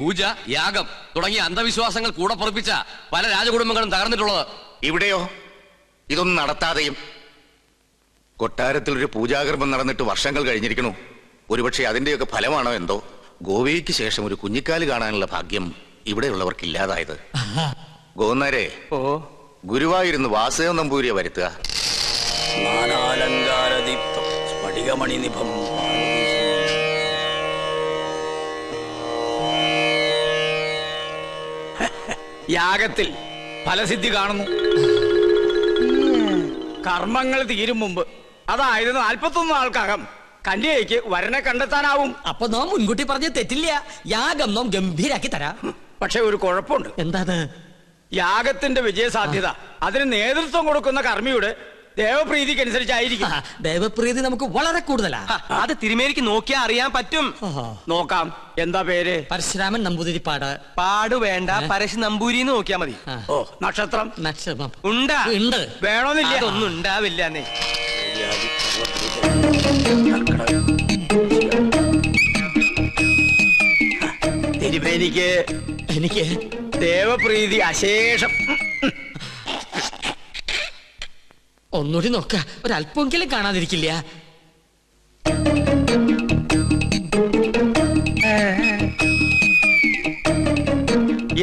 പൂജ, യാഗം തുടങ്ങിയ അന്ധവിശ്വാസങ്ങൾ കൂടെ പൊറപ്പിച്ച പല രാജകുടുംബങ്ങളും തകർന്നിട്ടുള്ളത്. ഇവിടെയോ ഇതൊന്നും നടത്താതെയും കൊട്ടാരത്തിൽ ഒരു പൂജാകർമ്മം നടന്നിട്ട് വർഷങ്ങൾ കഴിഞ്ഞിരിക്കണു. ഒരുപക്ഷെ അതിന്റെയൊക്കെ ഫലമാണോ എന്തോ ഗോവയ്ക്ക് ശേഷം ഒരു കുഞ്ഞിക്കാല് കാണാനുള്ള ഭാഗ്യം ഇവിടെയുള്ളവർക്ക് ഇല്ലാതായത്. ഗോന്നാരെ, ഗുരുവായൂരുന്ന് വാസുദേവ നമ്പൂരിയെ വരുത്തുക. നാനാലങ്കാരദീപ്തം സ്ഫടികമണി നിഭം. യാഗത്തിൽ ഫലസിദ്ധി കാണുന്നു. കർമ്മങ്ങൾ തീരും മുമ്പ്, അതായത് 41 നാൾക്കകം കന്യകയ്ക്ക് വരനെ കണ്ടെത്താനാവും. അപ്പൊ നാം മുൻകൂട്ടി പറഞ്ഞ തെറ്റില്ല. യാഗം നാം ഗംഭീരാക്കി തരാം. പക്ഷെ ഒരു കുഴപ്പമുണ്ട്. എന്താണ്? യാഗത്തിന്റെ വിജയസാധ്യത അതിന് നേതൃത്വം കൊടുക്കുന്ന കർമ്മിയുടെ ദേവപ്രീതിക്ക് അനുസരിച്ചായിരിക്കും. ദേവപ്രീതി നമുക്ക് വളരെ കൂടുതലാ. അത് തിരുമേനിക്ക് നോക്കിയാ അറിയാൻ പറ്റും. നോക്കാം. എന്താ പേര്? പരശുരാമൻ നമ്പൂതിരിപ്പാട്. പാട് വേണ്ട, പരശു നമ്പൂരി നോക്കിയാ മതി. ഓ, നക്ഷത്രം നക്ഷത്രം ഉണ്ടാ? ഉണ്ട്. വേണമെന്നില്ല. അതൊന്നും ഉണ്ടാവില്ല. തിരുമേനിക്ക് എനിക്ക് ദേവപ്രീതി അശേഷം. ഒന്നുകൂടി നോക്ക, ഒരല്പമെങ്കിലും കാണാതിരിക്കില്ല.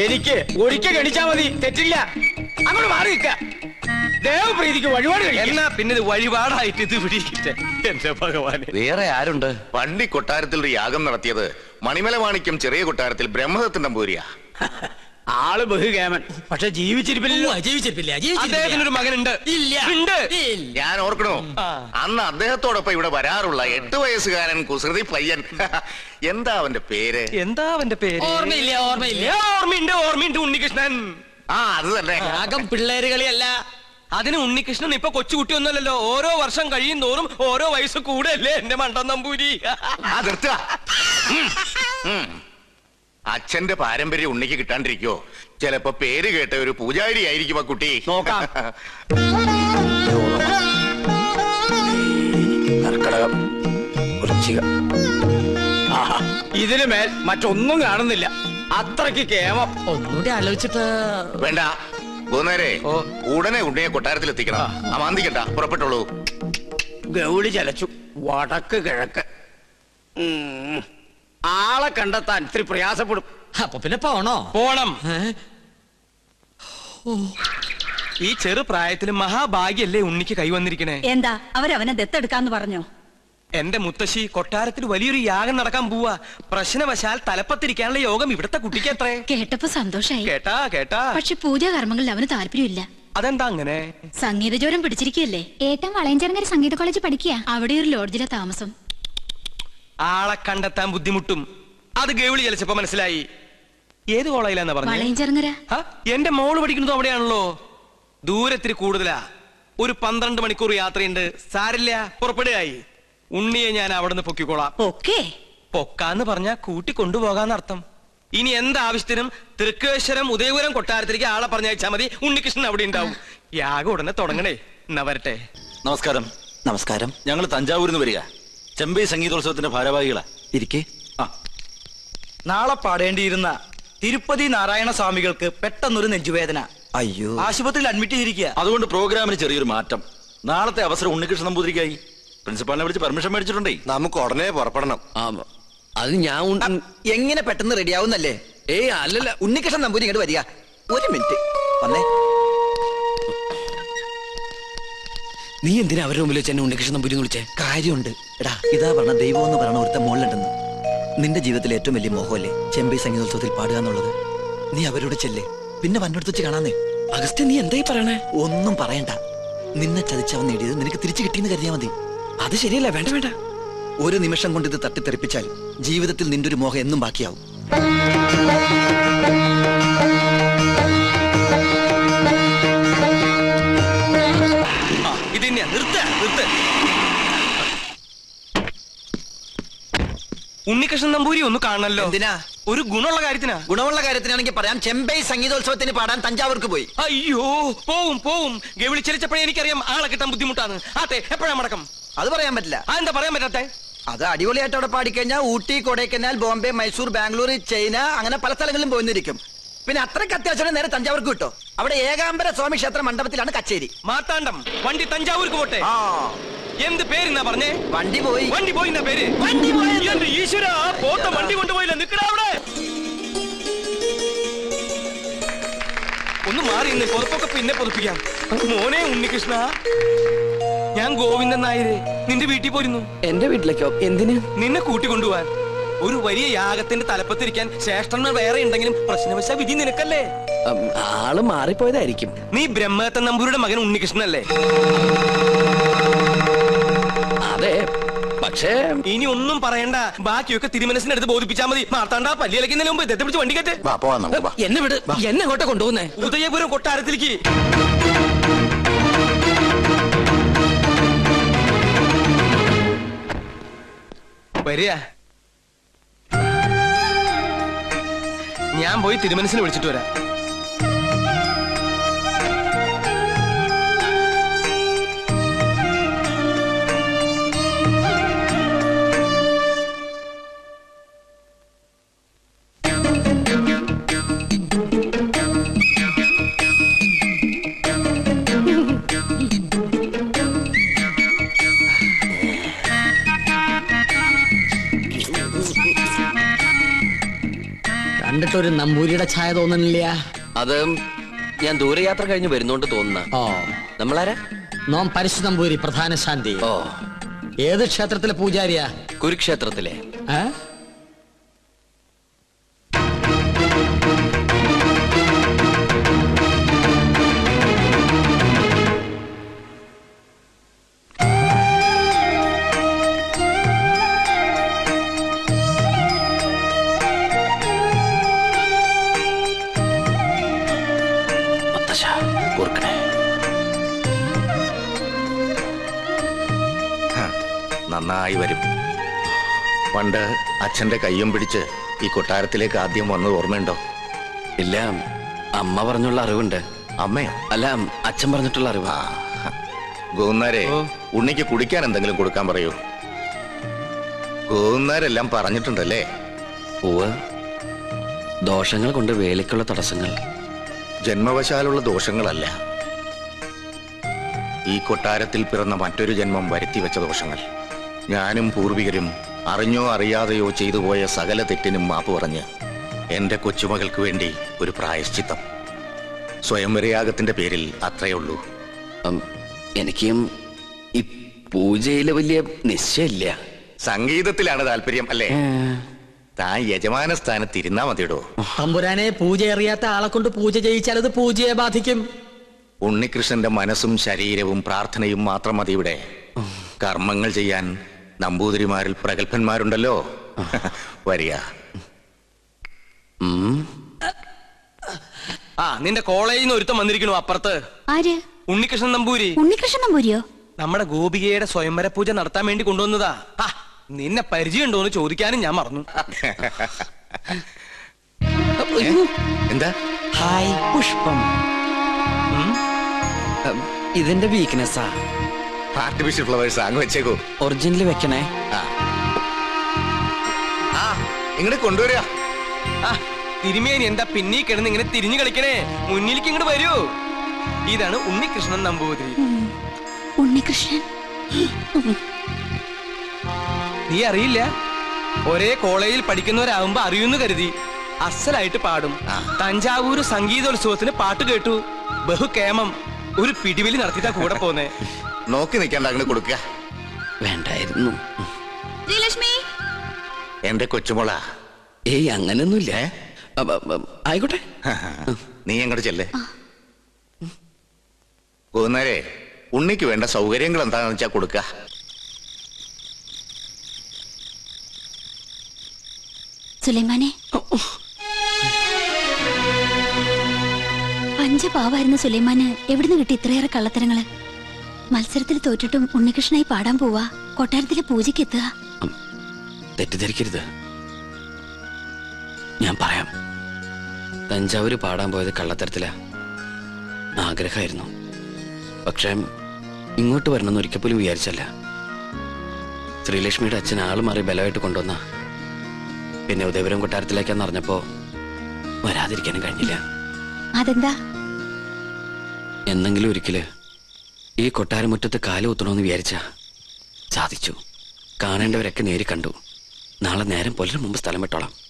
എനിക്ക് ഒരിക്കൽ ഗണിച്ചാ മതി, തെറ്റില്ല. അങ്ങോട്ട് മാറി നിൽക്ക. ദേവപ്രീതിക്ക് വഴിപാട് എന്നാ പിന്നെ ഇത് വഴിപാടായിട്ട് ഇത് പിടിക്കട്ടെ. എന്റെ ഭഗവാന്, വേറെ ആരുണ്ട്? പണ്ടി കൊട്ടാരത്തിൽ ഒരു യാഗം നടത്തിയത് മണിമല മാണിക്യം ചെറിയ കൊട്ടാരത്തിൽ ബ്രഹ്മദത്തൻ നമ്പൂരിയാ. ആള് ബഹുകേമൻ, പക്ഷെ ജീവിച്ചിരിപ്പില്ലല്ലോ. ജീവിച്ചിരിപ്പില്ല. അദ്ദേഹത്തിനൊരു മകനുണ്ട്. ഇല്ല. ഉണ്ട്. ഞാൻ ഓർക്കണോ, അന്ന് അദ്ദേഹത്തോടൊപ്പം ഇവിടെ വരാറുള്ള 8 വയസ്സുകാരൻ കുസൃതി പയ്യൻ. എന്താ അവന്റെ പേര്? എന്താ അവന്റെ പേര്? ഓർമ്മയില്ല. ഓർമ്മയുണ്ട്. ഉണ്ണികൃഷ്ണൻ. ആ, അത് തന്നെ. യാഗം പിള്ളേര് കളിയല്ല. അതിന് ഉണ്ണികൃഷ്ണൻ ഇപ്പൊ കൊച്ചുകുട്ടിയൊന്നുമല്ലല്ലോ. ഓരോ വർഷം കഴിയും തോറും ഓരോ വയസ്സ് കൂടെയല്ലേ എന്റെ മണ്ടൻ നമ്പൂരി. നിർത്തുക. അച്ഛന്റെ പാരമ്പര്യം ഉണ്ണിക്ക് കിട്ടാണ്ടിരിക്കോ? ചിലപ്പോ പേര് കേട്ട ഒരു പൂജാരി ആയിരിക്കും ആ കുട്ടി. നോക്കാം. കർക്കടകം, വൃശ്ചികം. ഇതിനു മേൽ മറ്റൊന്നും കാണുന്നില്ല. അത്രയ്ക്ക് കേമം. ഒന്നുകൂടി ആലോചിച്ചിട്ട്. വേണ്ട ഗോന്നേരെ, ഉടനെ ഉണ്ണിയെ കൊട്ടാരത്തിൽ എത്തിക്കണം. അമാന്തിക്കണ്ട, പുറപ്പെട്ടോളൂ. ഗൗളി ചലച്ചു. വടക്ക് കിഴക്ക്. ആളെ കണ്ടെത്താൻ ഇത്തിരി പ്രയാസപ്പെടും. അപ്പൊ പിന്നെ പോണോ? പോണം. ഈ ചെറു പ്രായത്തില് മഹാഭാഗ്യല്ലേ ഉണ്ണിക്ക് കൈവന്നിരിക്കണേ. എന്താ അവരവനെ ദത്തെടുക്കാന്ന് പറഞ്ഞോ? എന്റെ മുത്തശ്ശി, കൊട്ടാരത്തിൽ വലിയൊരു യാഗം നടക്കാൻ പോവാ. പ്രശ്നവശാൽ തലപ്പത്തിരിക്കാനുള്ള യോഗം ഇവിടുത്തെ കുട്ടിക്ക് എത്രേ. കേട്ടപ്പോ സന്തോഷായി. കേട്ടാ. പക്ഷെ പൂജാകർമ്മങ്ങളിൽ അവന് താല്പര്യമില്ല. അതെന്താ അങ്ങനെ? സംഗീതജ്വരം പിടിച്ചിരിക്കുകയല്ലേ. ഏട്ടൻ വളയഞ്ചേർങ്ങര സംഗീത കോളേജ് പഠിക്കുക. അവിടെ ഒരു ലോഡ്ജിലെ താമസം. ആളെ കണ്ടെത്താൻ ബുദ്ധിമുട്ടും. അത് ഗൗളി ചലിച്ചപ്പോ മനസ്സിലായി. ഏത് കോളേജിലാന്നാ പറഞ്ഞത്? വളയഞ്ചേർങ്ങര. എന്റെ മോള് പഠിക്കുന്നത് അവിടെയാണല്ലോ. ദൂരത്തിരി കൂടുതലാ. ഒരു 12 മണിക്കൂർ യാത്രയുണ്ട്. സാരില്ല, പുറപ്പെടുകയായി. ഉണ്ണിയെ ഞാൻ അവിടെ നിന്ന് പൊക്കിക്കോളാം. ഓക്കേ. പൊക്കാന്ന് പറഞ്ഞാ കൂട്ടി കൊണ്ടുപോകാന്നർത്ഥം. ഇനി എന്താവശ്യത്തിനും തൃക്കേശ്വരം, ഉദയപുരം കൊട്ടാരത്തിലേക്ക് ആളെ പറഞ്ഞയച്ചാ മതി. ഉണ്ണികൃഷ്ണൻ അവിടെ ഉണ്ടാവും. യാഗം ഉടനെ തുടങ്ങണേ. എന്നാ വരട്ടെ. നമസ്കാരം. നമസ്കാരം. ഞങ്ങൾ തഞ്ചാവൂരിൽ നിന്ന് വരിക. ചെമ്പൈ സംഗീതോത്സവത്തിന്റെ ഭാരവാഹികളാ. ഇരിക്കേ. നാളെ പാടേണ്ടിയിരുന്ന തിരുപ്പതി നാരായണ സ്വാമികൾക്ക് പെട്ടെന്നൊരു നെഞ്ചുവേദന. അയ്യോ. ആശുപത്രിയിൽ അഡ്മിറ്റ് ചെയ്തിരിക്കുക. അതുകൊണ്ട് പ്രോഗ്രാമിന് ചെറിയൊരു മാറ്റം. നാളത്തെ അവസരം ഉണ്ണികൃഷ്ണൻ നമ്പൂതിരിക്കായി. പ്രിൻസിപ്പാളിനെ വിളിച്ച് പെർമിഷൻ മേടിച്ചിട്ടുണ്ടേ. നമുക്ക് ഉടനെ പുറപ്പെടണം. അത് ഞാൻ എങ്ങനെ പെട്ടെന്ന് റെഡിയാവുന്നല്ലേ? അല്ലല്ല. ഉണ്ണികൃഷ്ണൻ നമ്പൂരി ഇങ്ങോട്ട് വരിക. ഒരു മിനിറ്റ് വന്നേ. നീ എന്തിനാ അവരുടെ മുമ്പിൽ വെച്ച് എന്നെ ഉണ്ണികൃഷ്ണൻ നമ്പൂരി എന്ന് വിളിച്ചേ? കാര്യമുണ്ട്. എടാ, ഇതാ പറഞ്ഞ ദൈവം എന്ന് പറയണ ഒരുത്ത മുകളിലുണ്ടെന്ന്. നിന്റെ ജീവിതത്തിലെ ഏറ്റവും വലിയ മോഹമല്ലേ ചെമ്പൈ സംഗീതോത്സവത്തിൽ പാടുക എന്നുള്ളത്. നീ അവരോട് ചെല്ലേ, പിന്നെ വന്നോടത്ത് വെച്ച് കാണാന്നേ. അഗസ്ത്യ, നീ എന്തായി പറയണേ? ഒന്നും പറയണ്ട. നിന്നെ ചതിച്ചവൻ നേടിയത് നിനക്ക് തിരിച്ചു കിട്ടിയെന്ന് കരുതിയാ മതി. അത് ശരിയല്ല. വേണ്ട. ഒരു നിമിഷം കൊണ്ട് ഇത് തട്ടിത്തെറിപ്പിച്ചാൽ ജീവിതത്തിൽ നിന്റെ ഒരു മോഹം എന്നും ബാക്കിയാവും. ഇത് നിർത്ത. ഉണ്ണികൃഷ്ണൻ നമ്പൂരി ഒന്ന് കാണണല്ലോ. എന്തിനാ? ഒരു ഗുണമുള്ള കാര്യത്തിനാ. ഗുണമുള്ള കാര്യത്തിനാണെങ്കിൽ പറയാം. ചെമ്പൈ സംഗീതോത്സവത്തിന് പാടാൻ തഞ്ചാവൂർക്ക് പോയി. അയ്യോ, പോവും. ഗൗളി ചലിച്ചപ്പോഴേ എനിക്കറിയാം ആളെ കിട്ടാൻ ബുദ്ധിമുട്ടാണ്. ആട്ടെ, എപ്പോഴാ മടക്കം? അത് പറയാൻ പറ്റില്ല. എന്താ പറയാൻ പറ്റാത്തെ? അത് അടിപൊളിയായിട്ട് അവിടെ പാടിക്കഴിഞ്ഞാൽ ഊട്ടി, കൊടൈക്കനാൽ, ബോംബെ, മൈസൂർ, ബാംഗ്ലൂർ, ചൈന അങ്ങനെ പല സ്ഥലങ്ങളിലും പോയിരിക്കും. പിന്നെ അത്രയ്ക്ക് അത്യാവശ്യം നേരെ തഞ്ചാവൂർക്ക് കിട്ടോ. അവിടെ ഏകാംബര സ്വാമി ക്ഷേത്ര മണ്ഡപത്തിലാണ് കച്ചേരി. മാർത്താണ്ഡം വണ്ടി തഞ്ചാവൂർക്ക് പോട്ടെ. എന്ത് പേരെന്നാ പറഞ്ഞേ? വണ്ടി പോയി. വണ്ടി പോയി പേര്. വണ്ടി പോയി. എന്റെ ഈശ്വര, പോത്ത വണ്ടി കൊണ്ടുപോയില്ല. നിക്കടാ അവിടെ. ഒന്ന് മാറി നിന്ന് പുറത്തൊക്കെ പിന്നെ പൊതുപ്പിക്കാം. മോനെ ഉണ്ണികൃഷ്ണ, ഞാൻ ഗോവിന്ദൻ നായര് നിന്റെ വീട്ടിൽ പോയിരുന്നു. എന്റെ വീട്ടിലേക്കോ? എന്തിന്? നിന്നെ കൂട്ടിക്കൊണ്ടുപോവാൻ. ഒരു വലിയ യാഗത്തിന്റെ തലപ്പത്തിരിക്കാൻ ശ്രേഷ്ഠന്മാർ വേറെ ഉണ്ടെങ്കിലും പ്രശ്നവശ വിധി നിനക്കല്ലേ? ആള് മാറിപ്പോയതായിരിക്കും. നീ ബ്രഹ്മദത്ത നമ്പൂരിയുടെ മകൻ ഉണ്ണികൃഷ്ണനല്ലേ? അതെ, പക്ഷേ ഇനി ഒന്നും പറയണ്ട. ബാക്കിയൊക്കെ തിരുമനസിനടുത്ത് ബോധിപ്പിച്ചാൽ മതി. മാർത്താണ്ട പല്ലിയിലക്കുന്നതിന് മുമ്പ് ഇദ്ദേഹത്തെ പിടിച്ച് വണ്ടി കെട്ട്. എന്നെ വിട്. എന്നെ അങ്ങോട്ട് കൊണ്ടുപോകുന്നേ? ഉദയപുരം കൊട്ടാരത്തിലേക്ക്. വരിക. ഞാൻ പോയി തിരുമനസിനെ വിളിച്ചിട്ട് വരാം. കണ്ടിട്ടൊരു നമ്പൂരിയുടെ ഛായ തോന്നണില്ല. അത് ഞാൻ ദൂരയാത്ര കഴിഞ്ഞ് വരുന്നോണ്ട് തോന്നുന്ന. ഓ, നമ്മളാരാ? നോം പരിശു നമ്പൂരി, പ്രധാന ശാന്തി. ഓ, ഏത് ക്ഷേത്രത്തിലെ പൂജാരിയാ? കുരുക്ഷേത്രത്തിലെ. ഏ? നന്നായി വരും. പണ്ട് അച്ഛന്റെ കയ്യും പിടിച്ച് ഈ കൊട്ടാരത്തിലേക്ക് ആദ്യം വന്നത് ഓർമ്മയുണ്ടോ? ഇല്ല, അമ്മ പറഞ്ഞുള്ള അറിവുണ്ട്. അമ്മയോ? അല്ല, അച്ഛൻ പറഞ്ഞിട്ടുള്ള അറിവ്. ഗോന്നാരെ, ഉണ്ണിക്ക് കുടിക്കാൻ എന്തെങ്കിലും കൊടുക്കാൻ പറയൂ. ഗോന്നാരെല്ലാം പറഞ്ഞിട്ടുണ്ടല്ലേ? പൂവ് ദോഷങ്ങൾ കൊണ്ട് വേലിക്കുള്ള തടസ്സങ്ങൾ. ജന്മവശാലുള്ള ദോഷങ്ങളല്ല, ഈ കൊട്ടാരത്തിൽ പിറന്ന മറ്റൊരു ജന്മം വരുത്തി വെച്ച ദോഷങ്ങൾ. ഞാനും പൂർവികരും അറിഞ്ഞോ അറിയാതെയോ ചെയ്തു പോയ സകല തെറ്റിനും മാപ്പ് പറഞ്ഞ് എന്റെ കൊച്ചുമകൾക്ക് വേണ്ടി ഒരു പ്രായശ്ചിത്തം. സ്വയംവരയാഗത്തിന്റെ പേരിൽ അത്രയേ ഉള്ളൂ. എനിക്കും ഈ പൂജയില് വലിയ നിശ്ചയില്ല. സംഗീതത്തിലാണ് താല്പര്യം അല്ലേ? താൻ യജമാന സ്ഥാനത്ത് ഇരുന്നാ മതിയിടോ. തമ്പുരാനെ, പൂജ അറിയാത്ത ആളെ കൊണ്ട് പൂജ ചെയ്യിച്ചാൽ അത് പൂജയെ ബാധിക്കും. ഉണ്ണികൃഷ്ണന്റെ മനസ്സും ശരീരവും പ്രാർത്ഥനയും മാത്രം മതി ഇവിടെ. കർമ്മങ്ങൾ ചെയ്യാൻ നമ്പൂതിരിമാരിൽ പ്രഗത്ഭന്മാരുണ്ടല്ലോ. വരിക. നിന്റെ കോളേജിൽ നിന്ന് ഒരുത്തം വന്നിരിക്കണു അപ്പുറത്ത്. ആര്? ഉണ്ണികൃഷ്ണൻ നമ്പൂരി. ഉണ്ണികൃഷ്ണൻ നമ്പൂരിയോ? നമ്മുടെ ഗോപികയുടെ സ്വയംവര പൂജ നടത്താൻ വേണ്ടി കൊണ്ടുവന്നതാ. നിന്നെ പരിചയമുണ്ടോന്ന് ചോദിക്കാനും ഞാൻ മറന്നു. എന്താ? ഹായ് പുഷ്പം. ഇതിന്റെ വീക്ക്നെസ്സാ. ആർട്ടിഫിഷ്യൽ ഫ്ലവേഴ്സ് അങ്ങ് വെച്ചേക്കോ. ഒറിജിനൽ വെക്കണേ. ഇങ്ങോട്ട് കൊണ്ടുവരിക. തിരുമേനി എന്താ പിന്നീ കിടന്ന് ഇങ്ങനെ തിരിഞ്ഞു കളിക്കണേ? മുന്നിലേക്ക് ഇങ്ങോട്ട് വരൂ. ഇതാണ് ഉണ്ണികൃഷ്ണൻ നമ്പൂതിരി. ഉണ്ണികൃഷ്ണൻ? നീ അറിയില്ല? ഒരേ കോളേജിൽ പഠിക്കുന്നവരാകുമ്പോ അറിയുന്നു കരുതി. അസലായിട്ട് പാടും. തഞ്ചാവൂര് സംഗീതോത്സവത്തിന് പാട്ട് കേട്ടു. ബഹുകേമം. ഒരു പിടിവലി നടത്തിയിട്ടാ കൂടെ പോന്നേ. നോക്കി നിൽക്കാണ്ട് അങ്ങനെ കൊടുക്കുക. വേണ്ടായിരുന്നു. ജയലക്ഷ്മി, എന്റെ കൊച്ചുമോള. ഏയ്, അങ്ങനൊന്നുമില്ല. ആയിക്കോട്ടെ. നീ അങ്ങോട്ട് ചെല്ലേ. പോകുന്നേരെ ഉണ്ണിക്ക് വേണ്ട സൗകര്യങ്ങൾ എന്താണെന്ന് വെച്ചാ കൊടുക്ക. സുലൈമാനെ, പഞ്ചപാവായിരുന്ന സുലൈമാന് എവിടുന്ന് കിട്ടി ഇത്രയേറെ കള്ളത്തരങ്ങള്? മത്സരത്തിൽ തോറ്റിട്ടും ഉണ്ണികൃഷ്ണനായി പാടാൻ പോവാ. കൊട്ടാരത്തിലെ പൂജയ്ക്ക് എത്തുക. തെറ്റിദ്ധരിക്കരുത്, ഞാൻ പറയാം. തഞ്ചാവൂര് പാടാൻ പോയത് കള്ളത്തരത്തിലാ. ആഗ്രഹമായിരുന്നു. പക്ഷെ ഇങ്ങോട്ട് വരണമെന്ന് ഒരിക്കൽ പോലും വിചാരിച്ചല്ല. ശ്രീലക്ഷ്മിയുടെ അച്ഛൻ ആള് മാറി ബലമായിട്ട് കൊണ്ടുവന്ന പിന്നെ ഉദയപുരം കൊട്ടാരത്തിലേക്കാന്ന് അറിഞ്ഞപ്പോ വരാതിരിക്കാനും കഴിഞ്ഞില്ല. അതെന്താ? എന്നെങ്കിലും ഒരിക്കല് ഈ കൊട്ടാരമുറ്റത്ത് കാല് കുത്തണമെന്ന് വിചാരിച്ച സാധിച്ചു. കാണേണ്ടവരൊക്കെ നേരി കണ്ടു. നാളെ നേരം പുലരും മുമ്പ് സ്ഥലം വിട്ടോളാം.